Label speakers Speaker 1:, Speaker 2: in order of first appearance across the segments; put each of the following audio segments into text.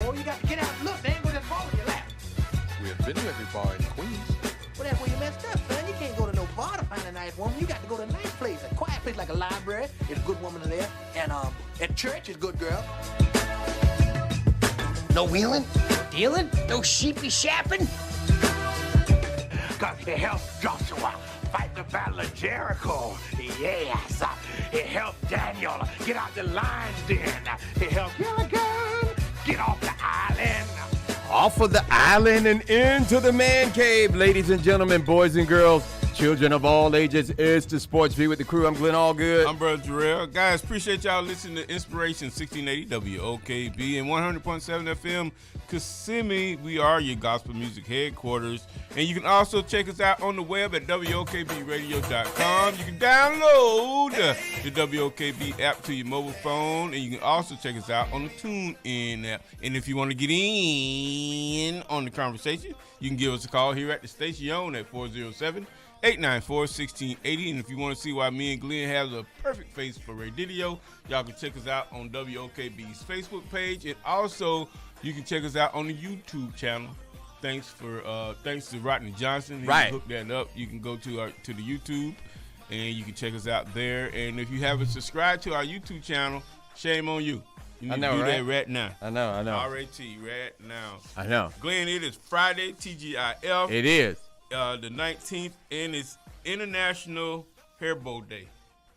Speaker 1: boy. You got to get out and look. They ain't gonna just fall in your lap.
Speaker 2: We have been to every bar in Queens.
Speaker 1: Well, that's where you messed up, son. You can't go to no bar to find a nice woman. You got to go to a nice place, a quiet place like a library. There's a good woman in there. And at church is a good girl.
Speaker 3: No wheeling? No dealing? No sheepy shapping?
Speaker 4: God, it helped Joshua fight the battle of Jericho. Yes. It helped Daniel get out the lion's den. It helped Gilligan get off the island.
Speaker 5: Off of the island and into the man cave, ladies and gentlemen, boys and girls, children of all ages. It's the Sports View with the crew. I'm Glenn Allgood.
Speaker 6: I'm Brother Jarrell. Guys, appreciate y'all listening to Inspiration 1680 WOKB and 100.7 FM Kissimmee. We are your gospel music headquarters. And you can also check us out on the web at WOKBradio.com. You can download the WOKB app to your mobile phone. And you can also check us out on the TuneIn app. And if you want to get in on the conversation, you can give us a call here at the station at 407-894-1680. And if you want to see why me and Glenn have a perfect face for radio, y'all can check us out on WOKB's Facebook page. And also, you can check us out on the YouTube channel. Thanks to Rodney Johnson. He hooked that up. You can go to the YouTube, and you can check us out there. And if you haven't subscribed to our YouTube channel, shame on you. You need to do that right now.
Speaker 5: I know.
Speaker 6: R-A-T, right now.
Speaker 5: I know.
Speaker 6: Glenn, it is Friday, TGIF.
Speaker 5: It is.
Speaker 6: The 19th, and it's International Hair Bow Day.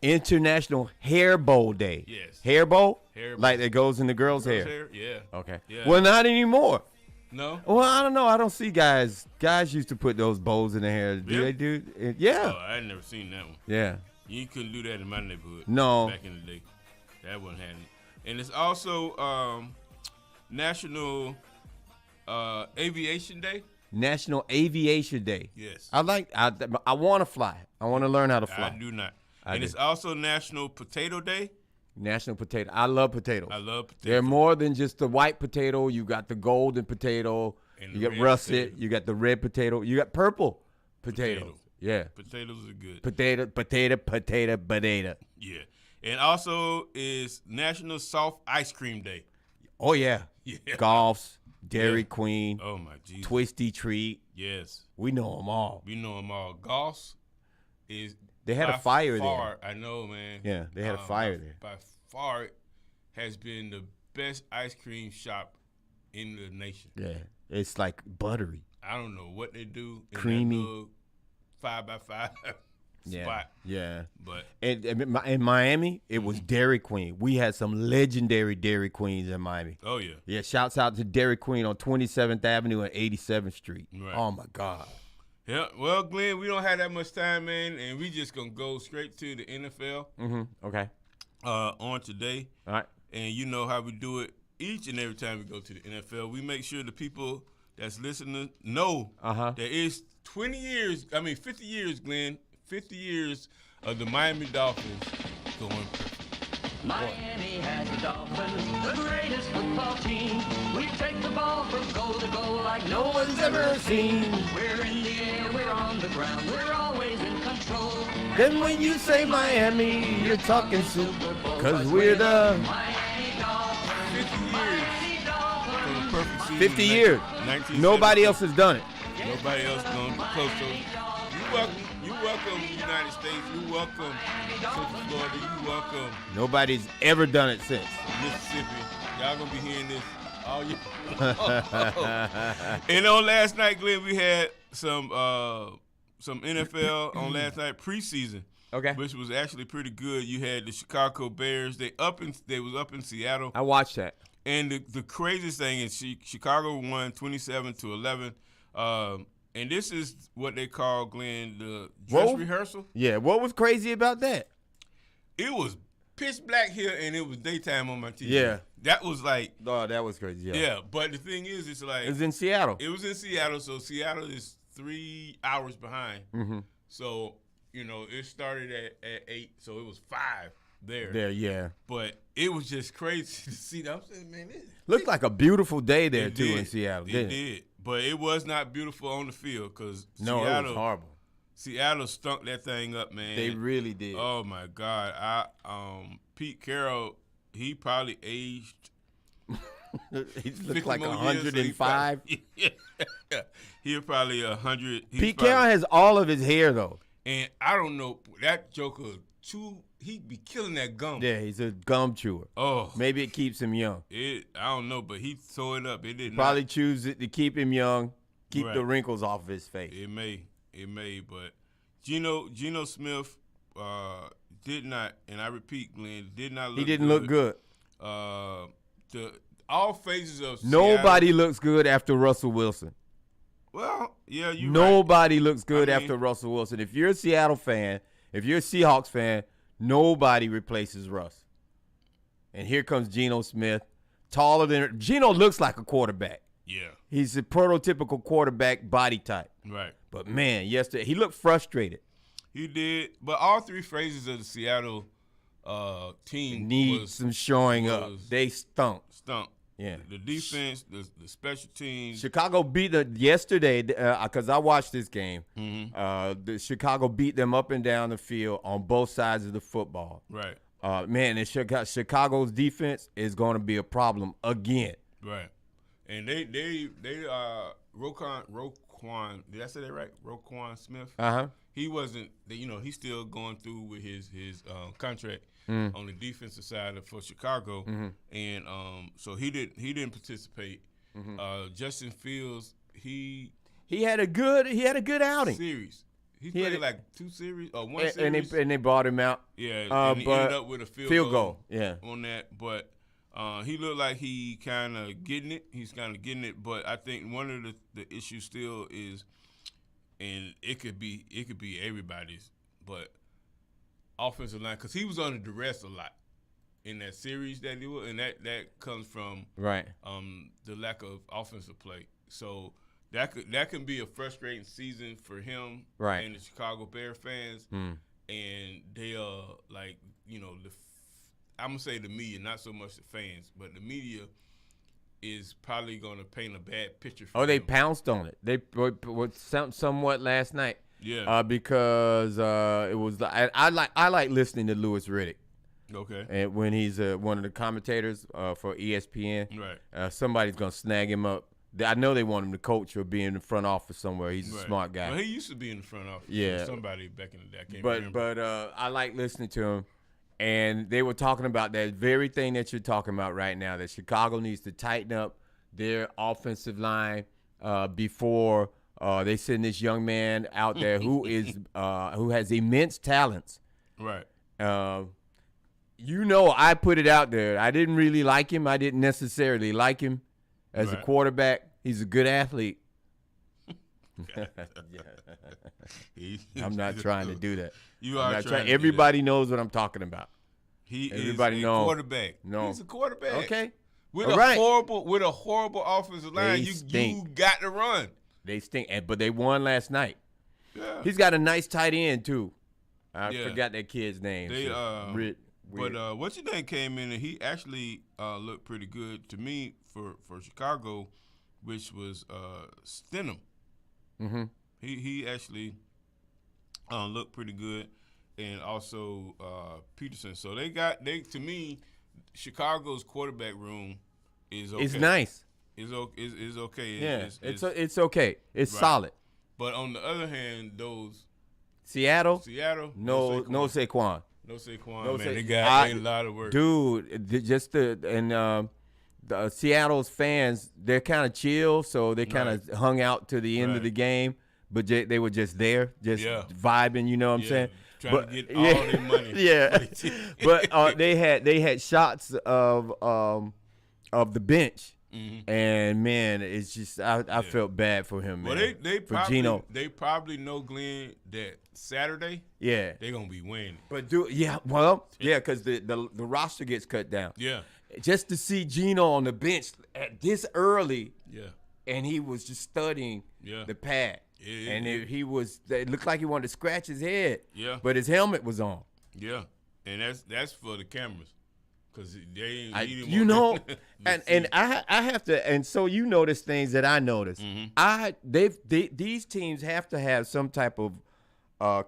Speaker 5: International Hair Bow Day.
Speaker 6: Yes.
Speaker 5: Hair bow?
Speaker 6: Hair bow.
Speaker 5: Like that goes in the girls' hair?
Speaker 6: Yeah.
Speaker 5: Okay.
Speaker 6: Yeah.
Speaker 5: Well, not anymore.
Speaker 6: No?
Speaker 5: Well, I don't know. I don't see guys. Guys used to put those bows in their hair. Do
Speaker 6: Really?
Speaker 5: they do? Yeah.
Speaker 6: Oh, I had never seen that one.
Speaker 5: Yeah.
Speaker 6: You couldn't do that in my neighborhood.
Speaker 5: No.
Speaker 6: Back in the day. That wasn't happening. And it's also National Aviation Day.
Speaker 5: National Aviation Day.
Speaker 6: Yes.
Speaker 5: I want to fly. I want to learn how to fly.
Speaker 6: I do not.
Speaker 5: I do.
Speaker 6: It's also National Potato Day.
Speaker 5: National potato. I love potatoes.
Speaker 6: I love potatoes.
Speaker 5: They're more than just the white potato. You got the golden potato.
Speaker 6: And
Speaker 5: you
Speaker 6: the
Speaker 5: got
Speaker 6: red
Speaker 5: russet.
Speaker 6: potato.
Speaker 5: You got the red potato. You got purple potatoes. Yeah.
Speaker 6: Potatoes are good.
Speaker 5: Potato.
Speaker 6: Yeah. And also is National Soft Ice Cream Day.
Speaker 5: Oh, yeah.
Speaker 6: Yeah.
Speaker 5: Golfs, Dairy Queen,
Speaker 6: Oh, my Jesus.
Speaker 5: Twisty Treat.
Speaker 6: Yes.
Speaker 5: We know them all.
Speaker 6: We know them all. Goss is
Speaker 5: They had
Speaker 6: by
Speaker 5: a fire
Speaker 6: far, I know, man.
Speaker 5: Yeah, they had a fire there.
Speaker 6: By far, has been the best ice cream shop in the nation.
Speaker 5: Yeah. It's like buttery.
Speaker 6: I don't know what they do in
Speaker 5: Creamy.
Speaker 6: that little 5x5 spot.
Speaker 5: Yeah.
Speaker 6: But
Speaker 5: in Miami, it was Dairy Queen. We had some legendary Dairy Queens in Miami.
Speaker 6: oh yeah.
Speaker 5: Yeah, shouts out to Dairy Queen on 27th Avenue and 87th Street.
Speaker 6: Right.
Speaker 5: Oh, my God.
Speaker 6: Yeah. Well, Glenn, we don't have that much time, man, and we just gonna go straight to the NFL
Speaker 5: Okay.
Speaker 6: on today.
Speaker 5: All right.
Speaker 6: And you know how we do it each and every time we go to the NFL. We make sure the people that's listening know that it's 50 years, Glenn, 50 years of the Miami Dolphins going perfect.
Speaker 7: Miami has the Dolphins, the greatest football team. We take the ball from goal to goal like no one's ever seen. We're in the air, we're on the ground, we're always in control.
Speaker 5: Then when you say Miami, you're talking Super Bowl. Because we're the
Speaker 7: Miami Dolphins,
Speaker 6: 50 years for the perfect season.
Speaker 5: 50 years.
Speaker 6: 1970.
Speaker 5: Nobody else has done it.
Speaker 6: Nobody else going to be close to it. You welcome United States. You welcome Central Florida. You welcome
Speaker 5: Nobody's ever done it since.
Speaker 6: Mississippi. Y'all going to be hearing this all year. And on last night, Glenn, we had some NFL on last night preseason.
Speaker 5: Okay.
Speaker 6: Which was actually pretty good. You had the Chicago Bears. They was up in Seattle.
Speaker 5: I watched that.
Speaker 6: And the craziest thing is Chicago won 27-11. And this is what they call, Glenn, the dress rehearsal.
Speaker 5: Yeah, what was crazy about that?
Speaker 6: It was pitch black here, and it was daytime on my TV.
Speaker 5: Yeah.
Speaker 6: That was like.
Speaker 5: Oh, that was crazy, yeah.
Speaker 6: Yeah, but the thing is, it's like.
Speaker 5: It was in Seattle.
Speaker 6: It was in Seattle, so Seattle is 3 hours behind.
Speaker 5: Mm-hmm.
Speaker 6: So, it started at 8, so it was 5 there.
Speaker 5: There, yeah.
Speaker 6: But it was just crazy to see that. I'm saying, man,
Speaker 5: looked like a beautiful day there,
Speaker 6: it
Speaker 5: too,
Speaker 6: did.
Speaker 5: in Seattle.
Speaker 6: It did. But it was not beautiful on the field because
Speaker 5: it was horrible.
Speaker 6: Seattle stunk that thing up, man.
Speaker 5: They really did.
Speaker 6: Oh my God! Pete Carroll, he probably aged
Speaker 5: He looks like 105.
Speaker 6: Yeah. He'll probably 100.
Speaker 5: Pete Carroll has all of his hair though.
Speaker 6: And I don't know, that Joker he'd be killing that gum.
Speaker 5: Yeah, he's a gum chewer.
Speaker 6: Oh,
Speaker 5: maybe it keeps him young.
Speaker 6: I don't know, but he tore it up. It did
Speaker 5: Probably
Speaker 6: not.
Speaker 5: choose it to keep him young, keep
Speaker 6: Right.
Speaker 5: the wrinkles off of his face.
Speaker 6: It may, but Geno Smith did not, and I repeat, Glenn, did not look.
Speaker 5: He didn't look good.
Speaker 6: All phases of
Speaker 5: Nobody
Speaker 6: Seattle,
Speaker 5: looks good after Russell Wilson.
Speaker 6: Well, yeah, you.
Speaker 5: Nobody looks good
Speaker 6: I mean-
Speaker 5: after Russell Wilson. If you're a Seattle fan, if you're a Seahawks fan, nobody replaces Russ. And here comes Geno Smith, taller than Geno looks like a quarterback.
Speaker 6: Yeah.
Speaker 5: He's a prototypical quarterback body type.
Speaker 6: Right.
Speaker 5: But man, yesterday he looked frustrated.
Speaker 6: He did, but all three phases of the Seattle team
Speaker 5: Need
Speaker 6: was
Speaker 5: some showing up. They stunk. Yeah.
Speaker 6: The defense, the special teams.
Speaker 5: Chicago beat yesterday because I watched this game.
Speaker 6: Mm-hmm.
Speaker 5: The Chicago beat them up and down the field on both sides of the football.
Speaker 6: Right.
Speaker 5: Man, and Chicago's defense is going to be a problem again.
Speaker 6: Right. And they Roquan, did I say that right? Roquan Smith. He wasn't. He's still going through with his contract on the defensive side for Chicago, and so he didn't participate. Justin Fields, he had a good outing. Series. He played like 2 series or 1 series,
Speaker 5: and they bought him out.
Speaker 6: Yeah, and he ended up with a field goal.
Speaker 5: Yeah,
Speaker 6: on that, but. He looked like he kind of getting it. He's kind of getting it, but I think one of the issues still is, and it could be everybody's, but offensive line, because he was under duress a lot in that series that he was, and that comes from
Speaker 5: right
Speaker 6: the lack of offensive play. So that can be a frustrating season for him
Speaker 5: right.
Speaker 6: and the Chicago Bears fans, and they are like I'm going to say the media, not so much the fans, but the media is probably going to paint a bad picture for
Speaker 5: they
Speaker 6: him.
Speaker 5: pounced on it. They were somewhat last night.
Speaker 6: Yeah.
Speaker 5: Because it was I like listening to Louis Riddick.
Speaker 6: Okay.
Speaker 5: And when he's one of the commentators for ESPN.
Speaker 6: Right.
Speaker 5: Somebody's going to snag him up. I know they want him to coach or be in the front office somewhere. He's a smart guy.
Speaker 6: Well, he used to be in the front office.
Speaker 5: Yeah.
Speaker 6: Somebody back in the day. I can't remember.
Speaker 5: But I like listening to him. And they were talking about that very thing that you're talking about right now, that Chicago needs to tighten up their offensive line before they send this young man out there who has immense talents.
Speaker 6: Right.
Speaker 5: I put it out there. I didn't really like him. I didn't necessarily like him as a quarterback. He's a good athlete. I'm not trying to do that.
Speaker 6: You are trying.
Speaker 5: Everybody knows what I'm talking about.
Speaker 6: Everybody is a quarterback.
Speaker 5: No,
Speaker 6: he's a quarterback.
Speaker 5: Okay,
Speaker 6: with a horrible offensive line, you got to run.
Speaker 5: They stink, but they won last night.
Speaker 6: Yeah,
Speaker 5: he's got a nice tight end too. I forgot that kid's name.
Speaker 6: But what's your name came in and he actually looked pretty good to me for Chicago, which was Stenham.
Speaker 5: Mm-hmm.
Speaker 6: He actually looked pretty good, and also Peterson. So to me, Chicago's quarterback room is okay.
Speaker 5: It's nice.
Speaker 6: It's okay.
Speaker 5: Yeah, it's okay. It's solid.
Speaker 6: But on the other hand, those
Speaker 5: Seattle,
Speaker 6: no
Speaker 5: Saquon.
Speaker 6: No Saquon, man. They got a lot of work.
Speaker 5: Dude, the Seattle's fans, they're kind of chill, so they kind of hung out to the end of the game, but they were just there, vibing, you know what I'm saying?
Speaker 6: Trying to get all their money.
Speaker 5: Yeah. But they had shots of the bench. Mm-hmm. And man, it's just I felt bad for him, man.
Speaker 6: Well, they probably know, Glenn, that Saturday, they're gonna be winning.
Speaker 5: But because the roster gets cut down.
Speaker 6: Yeah,
Speaker 5: just to see Geno on the bench at this early.
Speaker 6: Yeah, and
Speaker 5: he was just studying the pad. It looked like he wanted to scratch his head.
Speaker 6: Yeah,
Speaker 5: but his helmet was on.
Speaker 6: Yeah, and that's for the cameras. Because they
Speaker 5: and I have to, and so you notice things that I notice. Mm-hmm. These teams have to have some type of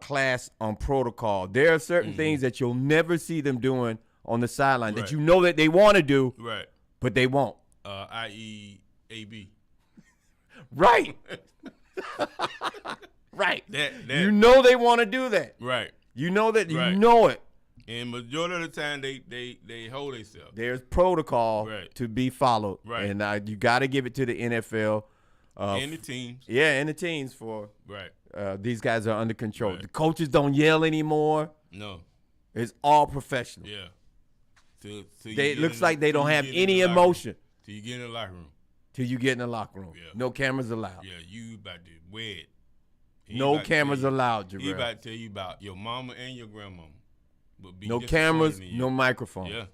Speaker 5: class on protocol. There are certain things that you'll never see them doing on the sideline that you know that they want to do,
Speaker 6: right?
Speaker 5: But they won't.
Speaker 6: i.e. AB.
Speaker 5: Right. Right.
Speaker 6: That
Speaker 5: you know they want to do that.
Speaker 6: right.
Speaker 5: You know that.
Speaker 6: Right.
Speaker 5: You know it.
Speaker 6: And majority of the time they hold themselves.
Speaker 5: There's protocol
Speaker 6: Right.
Speaker 5: to be followed.
Speaker 6: Right.
Speaker 5: And you got to give it to the NFL.
Speaker 6: And the teams.
Speaker 5: Yeah, and the teams for
Speaker 6: Right.
Speaker 5: These guys are under control.
Speaker 6: Right.
Speaker 5: The coaches don't yell anymore.
Speaker 6: No.
Speaker 5: It's all professional.
Speaker 6: Yeah.
Speaker 5: It looks like they don't have any emotion
Speaker 6: Till you get in the locker room.
Speaker 5: till you get in the locker room.
Speaker 6: Yeah.
Speaker 5: No cameras allowed.
Speaker 6: Yeah, you about to wed.
Speaker 5: No cameras allowed,
Speaker 6: He
Speaker 5: Jarrell.
Speaker 6: about to tell you about your mama and your grandmama. But be
Speaker 5: No
Speaker 6: just
Speaker 5: cameras,
Speaker 6: supporting you.
Speaker 5: no microphone.
Speaker 6: Yeah.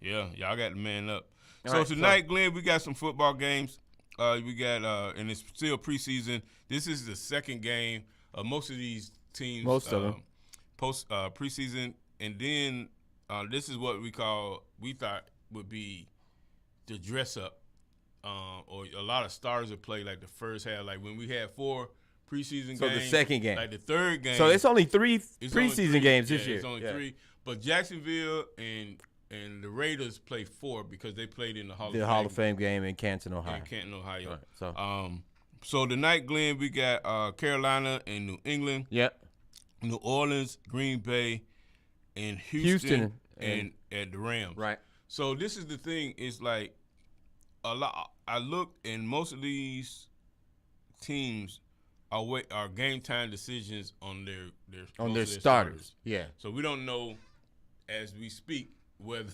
Speaker 6: Yeah, y'all got the man up.
Speaker 5: All
Speaker 6: So
Speaker 5: right,
Speaker 6: tonight, Glenn, we got some football games. We got, and it's still preseason. This is the second game of most of these teams.
Speaker 5: Most of them.
Speaker 6: Post preseason. And then this is what we thought would be the dress up. Or a lot of stars would play like the first half. Like when we had 4 preseason
Speaker 5: So
Speaker 6: games.
Speaker 5: the second game.
Speaker 6: Like the third game.
Speaker 5: So it's only 3
Speaker 6: It's only
Speaker 5: preseason
Speaker 6: 3.
Speaker 5: games this
Speaker 6: Yeah,
Speaker 5: year.
Speaker 6: It's only
Speaker 5: Yeah.
Speaker 6: 3. But Jacksonville and the Raiders play 4 because they played in the Hall of Fame.
Speaker 5: The Hall of Fame game in Canton, Ohio.
Speaker 6: In Canton, Ohio.
Speaker 5: All right,
Speaker 6: So tonight, Glenn, we got Carolina and New England,
Speaker 5: Yep.
Speaker 6: New Orleans, Green Bay, and Houston and at the Rams.
Speaker 5: Right.
Speaker 6: So this is the thing. It's like a lot. I looked, and most of these teams are game time decisions on their
Speaker 5: starters. Yeah.
Speaker 6: So we don't know as we speak whether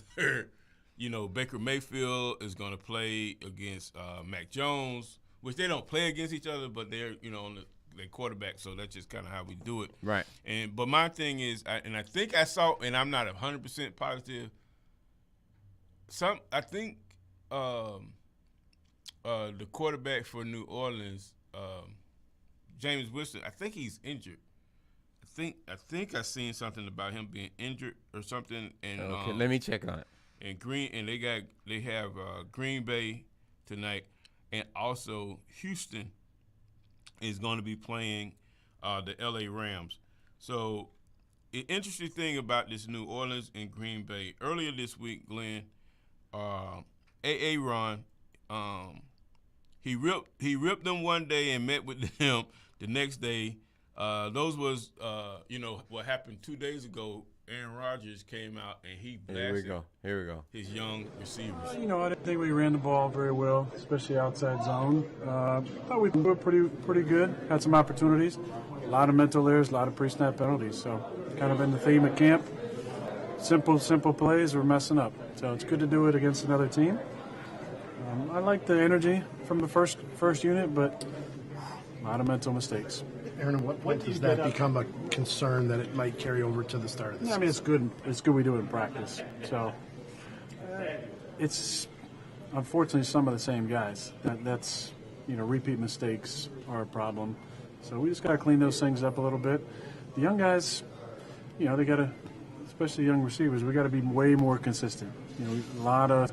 Speaker 6: Baker Mayfield is going to play against Mac Jones, which they don't play against each other, but they're on their quarterback. So that's just kind of how we do it.
Speaker 5: Right.
Speaker 6: But my thing is, I think I saw, and I'm not 100% positive. I think the quarterback for New Orleans, James Winston, I think he's injured. I think I seen something about him being injured or something. And
Speaker 5: Okay, let me check on it.
Speaker 6: And they have Green Bay tonight, and also Houston is going to be playing the LA Rams. So the interesting thing about this New Orleans and Green Bay, earlier this week, Glenn, Ron, he ripped them one day and met with them the next day. Those was what happened 2 days ago. Aaron Rodgers came out and he blasted
Speaker 5: Here we go.
Speaker 6: his young receivers.
Speaker 8: I didn't think we ran the ball very well, especially outside zone. Thought we were pretty good. Had some opportunities. A lot of mental errors, a lot of pre-snap penalties. So kind of in the theme of camp. Simple plays, we're messing up. So it's good to do it against another team. I like the energy from the first unit, but a lot of mental mistakes.
Speaker 9: Aaron, at what point does that become a concern that it might carry over to the start of the season?
Speaker 8: It's good. It's good we do it in practice. So it's unfortunately some of the same guys. That's repeat mistakes are a problem. So we just got to clean those things up a little bit. The young guys, they got to, especially young receivers, we got to be way more consistent. A lot of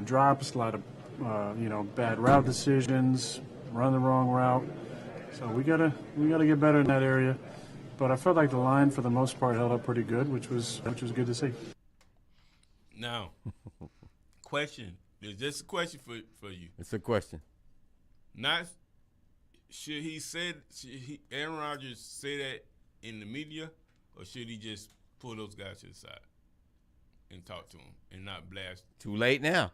Speaker 8: drops, a lot of bad route decisions, run the wrong route. So we gotta get better in that area, but I felt like the line for the most part held up pretty good, which was good to see.
Speaker 6: Now, question: is this a question for you?
Speaker 5: It's a question.
Speaker 6: Not should Aaron Rodgers say that in the media, or should he just pull those guys to the side and talk to them and not blast?
Speaker 5: Too late now.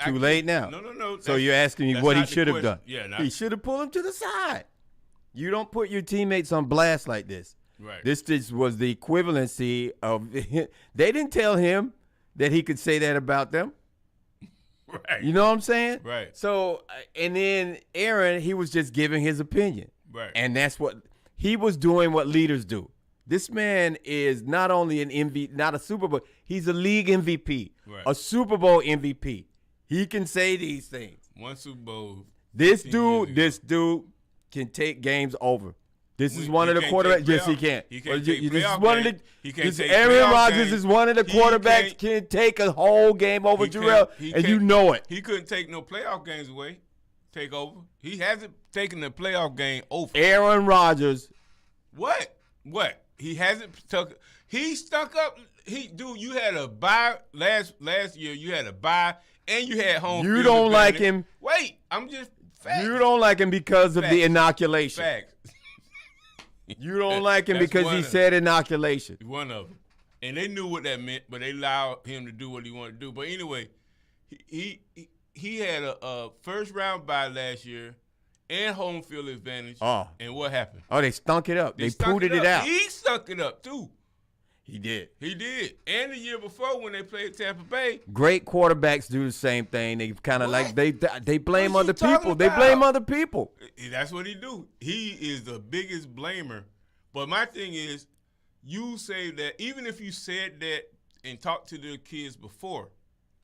Speaker 6: Too
Speaker 5: late now.
Speaker 6: No.
Speaker 5: So you're asking me what he should have done.
Speaker 6: Yeah,
Speaker 5: he should have pulled him to the side. You don't put your teammates on blast like this.
Speaker 6: Right.
Speaker 5: This was the equivalency of they didn't tell him that he could say that about them.
Speaker 6: Right.
Speaker 5: You know what I'm saying?
Speaker 6: Right.
Speaker 5: So, and then Aaron, he was just giving his opinion.
Speaker 6: Right.
Speaker 5: And that's what he was doing, what leaders do. This man is not only an MVP, not a Super Bowl, he's a league MVP,
Speaker 6: right.
Speaker 5: A Super Bowl MVP. He can say these things.
Speaker 6: One Super Bowl.
Speaker 5: This dude can take games over. This is one of the quarterbacks. Yes, he can.
Speaker 6: He can't take playoff games. He can't take
Speaker 5: Aaron
Speaker 6: playoff
Speaker 5: Rodgers
Speaker 6: games.
Speaker 5: is one of the quarterbacks can take a whole game over Jarrell, and you know it.
Speaker 6: He couldn't take no playoff games away. Take over. He hasn't taken the playoff game over.
Speaker 5: Aaron Rodgers.
Speaker 6: What? He hasn't stuck. He stuck up. You had a bye last year. You had a bye, And you had home.
Speaker 5: You
Speaker 6: field
Speaker 5: don't
Speaker 6: advantage.
Speaker 5: like him.
Speaker 6: Wait, I'm just facts.
Speaker 5: You don't like him because of
Speaker 6: Facts.
Speaker 5: the inoculation.
Speaker 6: Facts.
Speaker 5: You don't like him
Speaker 6: That's
Speaker 5: because
Speaker 6: one
Speaker 5: he
Speaker 6: of
Speaker 5: said inoculation.
Speaker 6: One of them. And they knew what that meant, but they allowed him to do what he wanted to do. But anyway, he had a first round bye last year and home field advantage.
Speaker 5: Oh.
Speaker 6: And what happened?
Speaker 5: Oh, they stunk it up. They
Speaker 6: stunk
Speaker 5: pooted it out.
Speaker 6: He stunk it up too.
Speaker 5: He did.
Speaker 6: He did. And the year before when they played Tampa Bay.
Speaker 5: Great quarterbacks do the same thing. They kind of like they blame
Speaker 6: What
Speaker 5: other
Speaker 6: you talking
Speaker 5: people. They
Speaker 6: about?
Speaker 5: blame other people.
Speaker 6: That's what he do. He is the biggest blamer. But my thing is, you say that even if you said that and talked to the kids before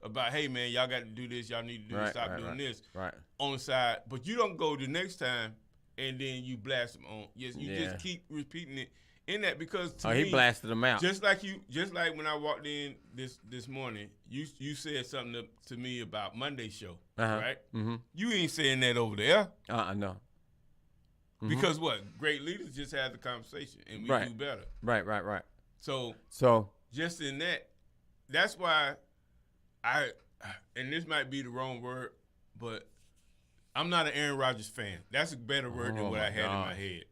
Speaker 6: about, hey man, y'all got to do this, y'all need to do this, stop doing this on the side, but you don't go the next time and then you blast them on. Yes, you just keep repeating it in that because to me,
Speaker 5: he blasted them out.
Speaker 6: Just like when I walked in this morning, you said something to me about Monday's show, right? Mm-hmm. You ain't saying that over there.
Speaker 5: No. Mm-hmm.
Speaker 6: Because what? Great leaders just have the conversation and we do better.
Speaker 5: Right.
Speaker 6: So just in that's why and this might be the wrong word, but I'm not an Aaron Rodgers fan. That's a better word than what I had in my head.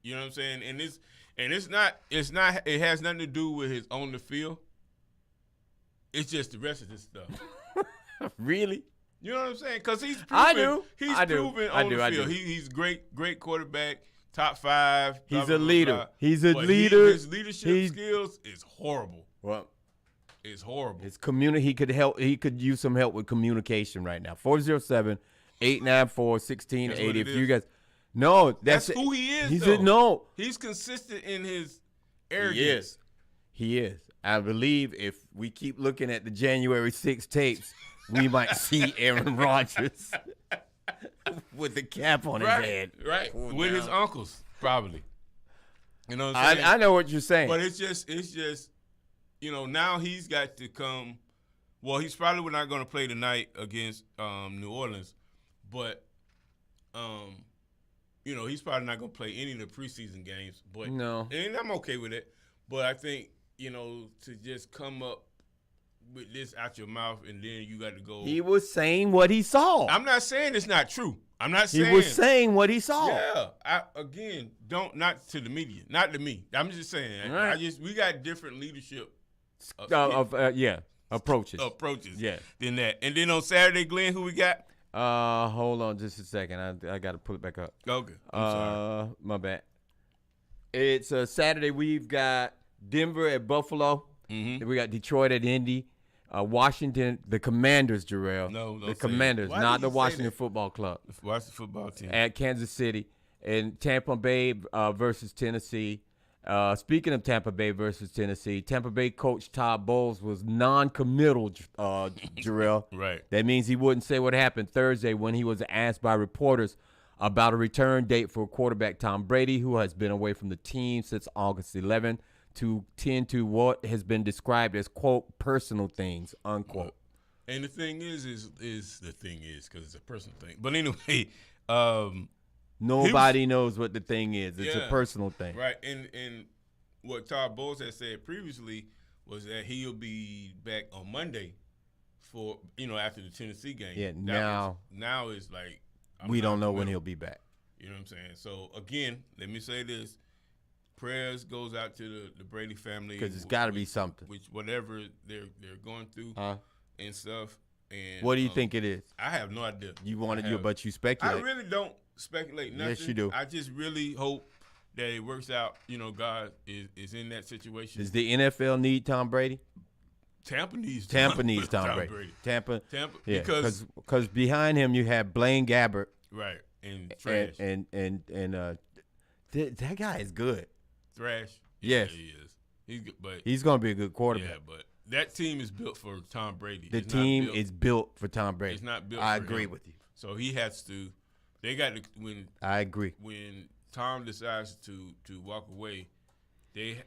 Speaker 6: You know what I'm saying? And it has nothing to do with his on the field. It's just the rest of this stuff.
Speaker 5: Really?
Speaker 6: You know what I'm saying? Because he's proven.
Speaker 5: I do.
Speaker 6: He's proven on the field. He's great quarterback, top 5.
Speaker 5: He's a leader.
Speaker 6: Blah.
Speaker 5: He's a leader.
Speaker 6: His leadership skills is horrible.
Speaker 5: Well,
Speaker 6: it's horrible.
Speaker 5: His he could use some help with communication right now. 407-894-1680. If you guys, that's
Speaker 6: who he is. He's consistent in his arrogance.
Speaker 5: He is. I believe if we keep looking at the January 6 tapes, we might see Aaron Rodgers with the cap on his head.
Speaker 6: Right. With his uncles, probably. You know what I'm saying?
Speaker 5: I know what you're saying.
Speaker 6: But it's just, now he's got to come. Well, he's probably not going to play tonight against New Orleans. But, he's probably not going to play any of the preseason games. But
Speaker 5: no.
Speaker 6: And I'm okay with it. But I think, to just come up with this out your mouth and then you got to go.
Speaker 5: He was saying what he saw.
Speaker 6: I'm not saying it's not true. I'm not saying.
Speaker 5: He was saying what he saw.
Speaker 6: Yeah. Not to the media, not to me. I'm just saying.
Speaker 5: Right.
Speaker 6: We got different leadership
Speaker 5: approaches.
Speaker 6: Yeah. Than that. And then on Saturday, Glenn, who we got?
Speaker 5: Hold on just a second. I got to pull it back up.
Speaker 6: Okay. I'm sorry.
Speaker 5: My bad. It's Saturday. We've got Denver at Buffalo. Mm-hmm. We got Detroit at Indy. Washington, the Commanders, Jarrell.
Speaker 6: No,
Speaker 5: the Commanders, not the Washington Football Club.
Speaker 6: The Washington Football Team.
Speaker 5: At Kansas City. And Tampa Bay versus Tennessee. Speaking of Tampa Bay versus Tennessee, Tampa Bay coach Todd Bowles was non-committal, Jarrell.
Speaker 6: Right.
Speaker 5: That means he wouldn't say what happened Thursday when he was asked by reporters about a return date for quarterback Tom Brady, who has been away from the team since August 11th. To tend to what has been described as, quote, personal things, unquote.
Speaker 6: And the thing is the thing is, because it's a personal thing. But anyway,
Speaker 5: nobody knows what the thing is. It's a personal thing.
Speaker 6: Right. And what Todd Bowles had said previously was that he'll be back on Monday for, after the Tennessee game.
Speaker 5: Yeah,
Speaker 6: now it's like
Speaker 5: we don't know when he'll be back.
Speaker 6: You know what I'm saying? So, again, let me say this. Prayers goes out to the Brady family
Speaker 5: because it's got to be something.
Speaker 6: Which whatever they're going through and stuff. And
Speaker 5: what do you think it is?
Speaker 6: I have no idea.
Speaker 5: But you speculate.
Speaker 6: I really don't speculate nothing.
Speaker 5: Yes, you do.
Speaker 6: I just really hope that it works out. God is in that situation.
Speaker 5: Does the NFL need Tom Brady?
Speaker 6: Tampa needs
Speaker 5: Tom Brady. Tampa. Yeah, because behind him you have Blaine Gabbert.
Speaker 6: Right, and trash.
Speaker 5: And that guy is good.
Speaker 6: Thrash.
Speaker 5: Yes.
Speaker 6: He is. He's good, but
Speaker 5: he's going to be a good quarterback.
Speaker 6: Yeah, but that team is built for Tom Brady.
Speaker 5: The team is built for Tom Brady.
Speaker 6: It's not built
Speaker 5: I
Speaker 6: for
Speaker 5: agree
Speaker 6: him.
Speaker 5: with you.
Speaker 6: So he has to – they got to – when
Speaker 5: I agree.
Speaker 6: When Tom decides to walk away,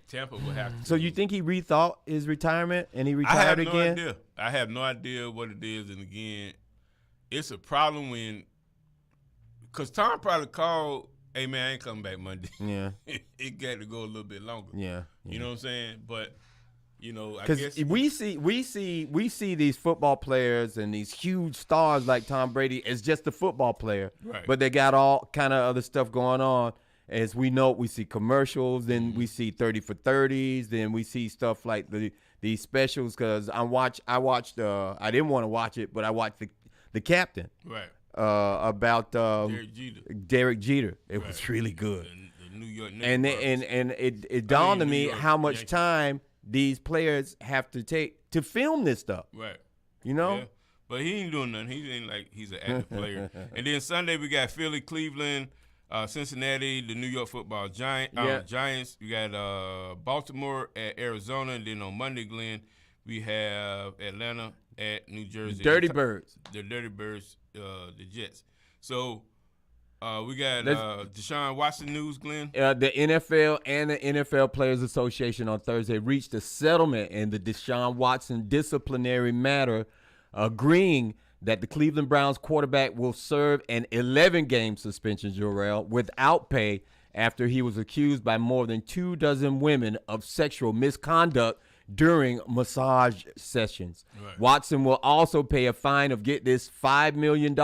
Speaker 6: Tampa will have to.
Speaker 5: So you think he rethought his retirement and he retired again?
Speaker 6: I have no idea what it is. And, again, it's a problem when – because Tom probably called – hey, man, I ain't coming back Monday.
Speaker 5: Yeah.
Speaker 6: It got to go a little bit longer.
Speaker 5: Yeah.
Speaker 6: You know what I'm saying? But You know, I
Speaker 5: Because
Speaker 6: guess
Speaker 5: we see these football players and these huge stars like Tom Brady as just a football player,
Speaker 6: Right.
Speaker 5: but they got all kind of other stuff going on. As we know, we see commercials, then we see 30 for 30s, then we see stuff like these specials. Because I watched I didn't want to watch it, but I watched the Captain
Speaker 6: right.
Speaker 5: About
Speaker 6: Derek Jeter.
Speaker 5: It was really good.
Speaker 6: The New York Knicks
Speaker 5: And it dawned on me how much
Speaker 6: Yankees.
Speaker 5: time these players have to take to film this stuff.
Speaker 6: Right.
Speaker 5: You know?
Speaker 6: Yeah. But he ain't doing nothing. He ain't like he's an active player. And then Sunday we got Philly, Cleveland, Cincinnati, the New York Football Giants. We got Baltimore at Arizona, and then on Monday, Glenn, we have Atlanta at New Jersey.
Speaker 5: Dirty Birds.
Speaker 6: The Dirty Birds, the Jets. So we got Deshaun Watson news, Glenn.
Speaker 5: The NFL and the NFL Players Association on Thursday reached a settlement in the Deshaun Watson disciplinary matter, agreeing that the Cleveland Browns quarterback will serve an 11-game suspension, Jarrell, without pay after he was accused by more than 24 women of sexual misconduct during massage sessions.
Speaker 6: Right.
Speaker 5: Watson will also pay a fine of, get this, $5 million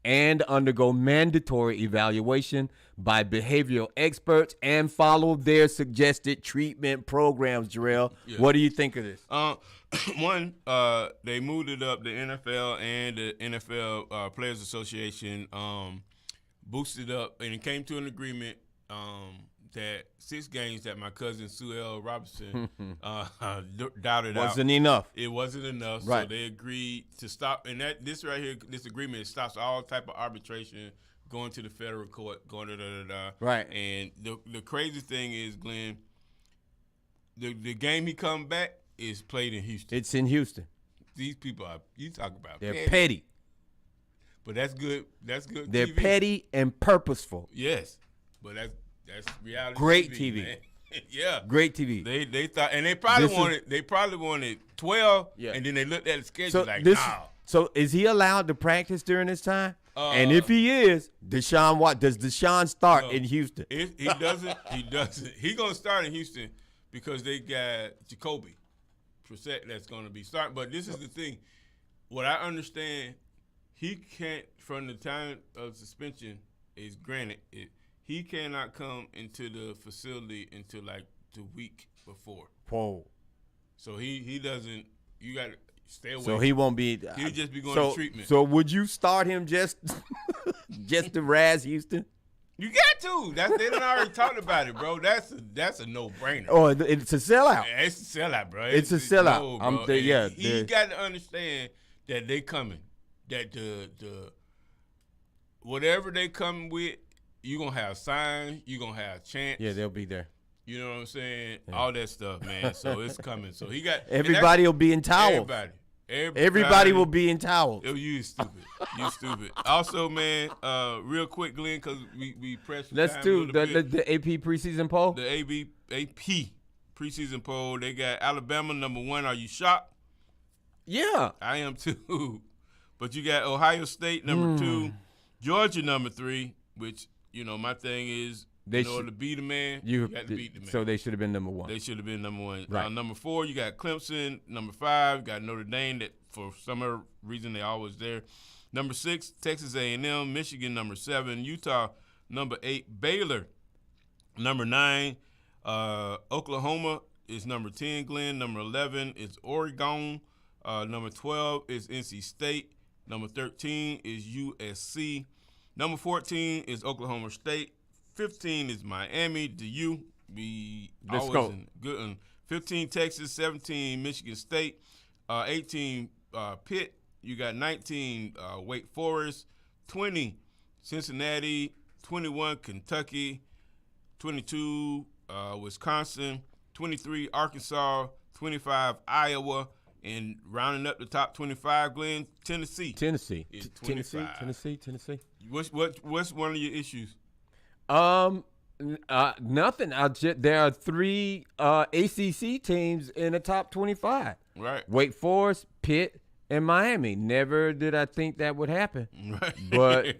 Speaker 5: and undergo mandatory evaluation by behavioral experts and follow their suggested treatment programs, Jarrell.
Speaker 6: Yeah.
Speaker 5: What do you think of this?
Speaker 6: One, they moved it up. The NFL and the NFL Players Association boosted up, and it came to an agreement that 6 games that my cousin Sue L. Robinson doubted out.
Speaker 5: Wasn't enough.
Speaker 6: It wasn't enough,
Speaker 5: Right.
Speaker 6: so they agreed to stop. And this right here, this agreement stops all type of arbitration, going to the federal court, going to
Speaker 5: Right.
Speaker 6: And the crazy thing is, Glenn, the game he come back is played in Houston.
Speaker 5: It's in Houston.
Speaker 6: These people are, you talk about
Speaker 5: They're petty.
Speaker 6: but that's good. That's good.
Speaker 5: They're
Speaker 6: TV.
Speaker 5: petty and purposeful.
Speaker 6: Yes, but that's reality.
Speaker 5: Great
Speaker 6: TV.
Speaker 5: TV.
Speaker 6: Man. Yeah,
Speaker 5: Great TV.
Speaker 6: They thought, and they probably wanted 12.
Speaker 5: Yeah.
Speaker 6: And then they looked at the schedule nah.
Speaker 5: So is he allowed to practice during this time? And if he is, does Deshaun start in Houston?
Speaker 6: He doesn't. He gonna start in Houston because they got Jacoby Brissett that's gonna be starting. But this is the thing. What I understand, he can't, from the time of suspension is granted, he cannot come into the facility until like the week before.
Speaker 5: Whoa.
Speaker 6: So he doesn't. You got to stay away.
Speaker 5: So he won't be.
Speaker 6: He'll just be going to treatment.
Speaker 5: So would you start him just to razz Houston?
Speaker 6: You got to. They done already talked about it, bro. That's a no-brainer.
Speaker 5: Oh, it's a sellout.
Speaker 6: Yeah, it's a sellout, bro.
Speaker 5: It's a sellout.
Speaker 6: No, bro. He got to understand that they coming. That the whatever they come with, you gonna have signs. You gonna have chants.
Speaker 5: Yeah, they'll be there.
Speaker 6: You know what I'm saying? Yeah. All that stuff, man. So it's coming. So he got
Speaker 5: everybody will be in towels. Everybody will be in towels.
Speaker 6: You stupid. You stupid. Also, man, real quick, Glenn, because we pressed.
Speaker 5: Let's do the AP preseason poll.
Speaker 6: The AP preseason poll. They got Alabama #1. Are you shocked?
Speaker 5: Yeah,
Speaker 6: I am too. But you got Ohio State #2, Georgia #3, which my thing is. In order to beat a man, you got to beat the man.
Speaker 5: So they should have been #1.
Speaker 6: They should have been #1.
Speaker 5: Right.
Speaker 6: #4, you got Clemson. #5, you got Notre Dame. That for some reason they always there. #6, Texas A&M. Michigan #7. Utah #8. Baylor #9. Oklahoma is #10. Glenn #11 is Oregon. #12 is NC State. #13 is USC. #14 is Oklahoma State. 15 is Miami. Do you be
Speaker 5: Let's
Speaker 6: always
Speaker 5: go.
Speaker 6: in good one? 15 Texas, 17 Michigan State, 18 Pitt. You got 19 Wake Forest, 20 Cincinnati, 21 Kentucky, 22 Wisconsin, 23 Arkansas, 25 Iowa, and rounding up the top 25, Glenn, Tennessee.
Speaker 5: Tennessee.
Speaker 6: What's one of your issues?
Speaker 5: Nothing. There are 3 ACC teams in the top 25.
Speaker 6: Right.
Speaker 5: Wake Forest, Pitt, and Miami. Never did I think that would happen.
Speaker 6: Right.
Speaker 5: But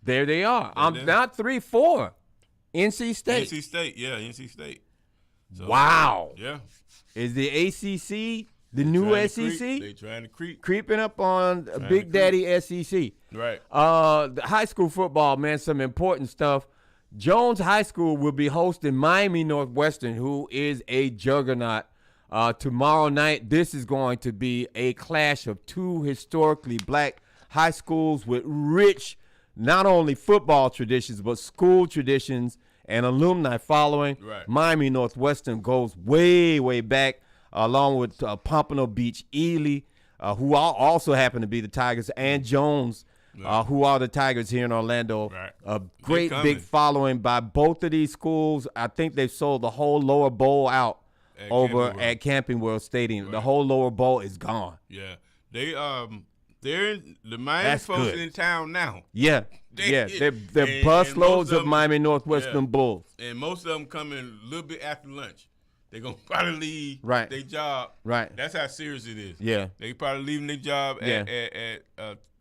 Speaker 5: there they are. I'm not 3-4. NC State.
Speaker 6: NC State, yeah, NC State. So,
Speaker 5: wow.
Speaker 6: Yeah.
Speaker 5: Is the ACC the new SEC?
Speaker 6: They trying to creep.
Speaker 5: Creeping up on Big Daddy SEC.
Speaker 6: Right.
Speaker 5: The high school football, man, some important stuff. Jones High School will be hosting Miami Northwestern, who is a juggernaut. Tomorrow night, this is going to be a clash of two historically black high schools with rich, not only football traditions, but school traditions and alumni following.
Speaker 6: Right.
Speaker 5: Miami Northwestern goes way, way back, along with Pompano Beach, Ely, who also happen to be the Tigers, and Jones, who are the Tigers here in Orlando.
Speaker 6: Right.
Speaker 5: A great big following by both of these schools. I think they've sold the whole lower bowl out at Camping World Stadium. Right. The whole lower bowl is gone.
Speaker 6: Yeah. They're the Miami folks in town now.
Speaker 5: Yeah. They're busloads of Miami Northwestern Bulls.
Speaker 6: And most of them coming a little bit after lunch. They're going to probably leave their job.
Speaker 5: Right.
Speaker 6: That's how serious it is.
Speaker 5: Yeah.
Speaker 6: They probably leaving their job at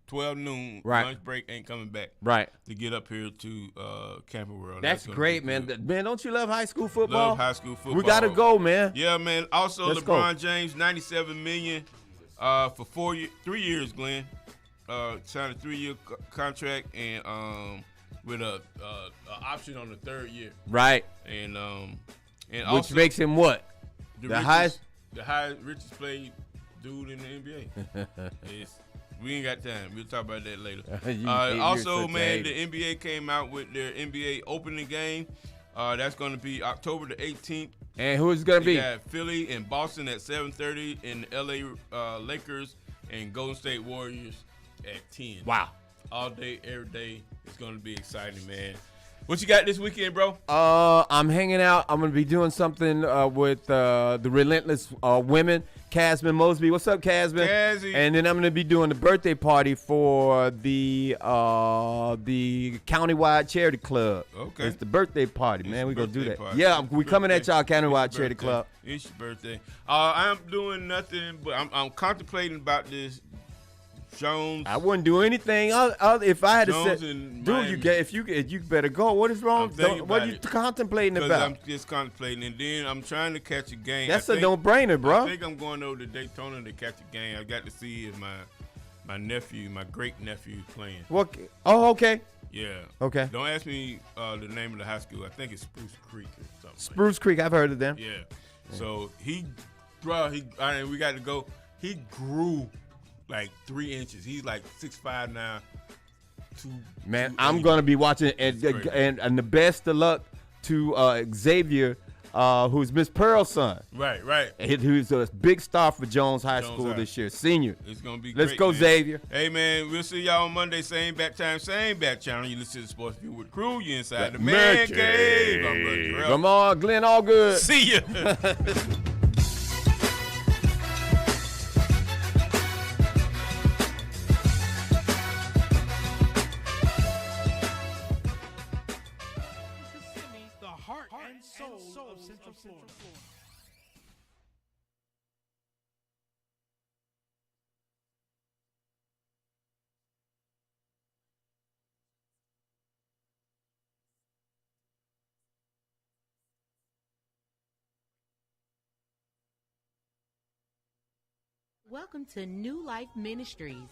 Speaker 6: 12 noon.
Speaker 5: Right.
Speaker 6: Lunch break, ain't coming back.
Speaker 5: Right.
Speaker 6: To get up here to Camping World.
Speaker 5: That's great, man. Man, don't you love high school football?
Speaker 6: Love high school football.
Speaker 5: We got to go, man.
Speaker 6: Yeah, man. Also, LeBron James, $97 million for 3 years, Glenn. Signed a 3-year contract and with a option on the 3rd year.
Speaker 5: Right.
Speaker 6: And
Speaker 5: which
Speaker 6: also,
Speaker 5: makes him what?
Speaker 6: The richest played dude in the NBA. We ain't got time. We'll talk about that later. Also, man, the NBA came out with their NBA opening game. That's going to be October the 18th.
Speaker 5: And who is going to be?
Speaker 6: Got Philly and Boston at 7:30, and the LA Lakers and Golden State Warriors at 10.
Speaker 5: Wow.
Speaker 6: All day, every day. It's going to be exciting, man. What you got this weekend, bro?
Speaker 5: I'm hanging out. I'm going to be doing something with the Relentless Women, Casman Mosby. What's up, Casman?
Speaker 6: Cassie.
Speaker 5: And then I'm going to be doing the birthday party for the Countywide Charity Club.
Speaker 6: Okay.
Speaker 5: It's the birthday party, man. We're going to do that.
Speaker 6: Party.
Speaker 5: Yeah, we coming at y'all, Countywide Charity Club.
Speaker 6: It's your birthday. I'm doing nothing, but I'm contemplating about this. Jones.
Speaker 5: I wouldn't do anything if I had
Speaker 6: Jones
Speaker 5: to say,
Speaker 6: and
Speaker 5: dude, you better go. What is wrong? What are you contemplating about?
Speaker 6: I'm just contemplating, and then I'm trying to catch a game.
Speaker 5: That's a no-brainer, bro.
Speaker 6: I think I'm going over to Daytona to catch a game. I got to see if my nephew, my great nephew, is playing.
Speaker 5: What? Oh, okay.
Speaker 6: Yeah.
Speaker 5: Okay.
Speaker 6: Don't ask me the name of the high school. I think it's Spruce Creek or something.
Speaker 5: Spruce Creek. I've heard of them.
Speaker 6: Yeah. So we got to go. He grew like 3 inches. He's like 6'5" now.
Speaker 5: Man, I'm gonna be watching, and the best of luck to Xavier, who's Miss Pearl's son.
Speaker 6: Right.
Speaker 5: Who's a big star for Jones High School this year, senior.
Speaker 6: It's gonna be.
Speaker 5: Let's
Speaker 6: great,
Speaker 5: go,
Speaker 6: man.
Speaker 5: Xavier.
Speaker 6: Hey man, we'll see y'all on Monday, same bat time, same bat channel. You listen to the Sports View with the crew. You inside the man cave. I'm Brother Terrell.
Speaker 5: Come on, Glenn. All good.
Speaker 6: See ya.
Speaker 10: Soul of Central Florida.
Speaker 11: Welcome to New Life Ministries,